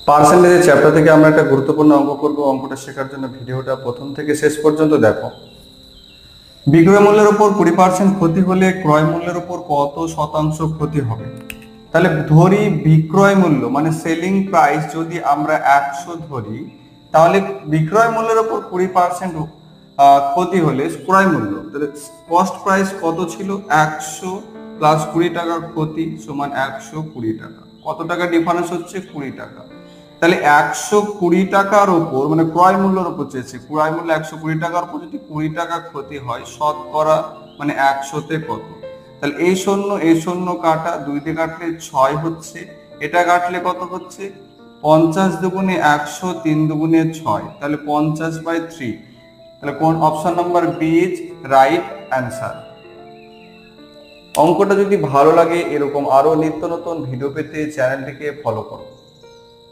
পার্সেন্টেজের chapter থেকে আমরা একটা গুরুত্বপূর্ণ অঙ্ক করব। অঙ্কটা শেখার জন্য ভিডিওটা প্রথম থেকে শেষ পর্যন্ত দেখো। বিক্রয় মূল্যের উপর 20% ক্ষতি হলে ক্রয় মূল্যের উপর কত শতাংশ ক্ষতি হবে? তাহলে ধরি বিক্রয় মূল্য মানে সেলিং প্রাইস যদি আমরা 100 ধরি, তাহলে বিক্রয় মূল্যের উপর 20% ক্ষতি হলে ক্রয় মূল্য, তাহলে কস্ট প্রাইস কত ছিল? 100 প্লাস 20 টাকার ক্ষতি সমান 120 টাকা। কত টাকা ডিফারেন্স হচ্ছে? 20 টাকা। তাহলে 120 টাকার উপর মানে ক্রয় মূল্যের উপর চেয়েছে, ক্রয় মূল্য 120 টাকার উপর যদি 20 টাকা ক্ষতি হয়, শতকরা মানে 100তে কত? তাহলে এই শূন্য কাটা, 2 দিয়ে কাটলে 6 হচ্ছে, এটা কাটলে কত হচ্ছে? 50 দুগুণে 100, 3 দুগুণে 6, তাহলে 50/3। তাহলে কোন option number B is right answer. অঙ্কটা যদি ভালো লাগে এরকম আরো নিত্য নতুন ভিডিও পেতে চ্যানেলটিকে ফলো করো।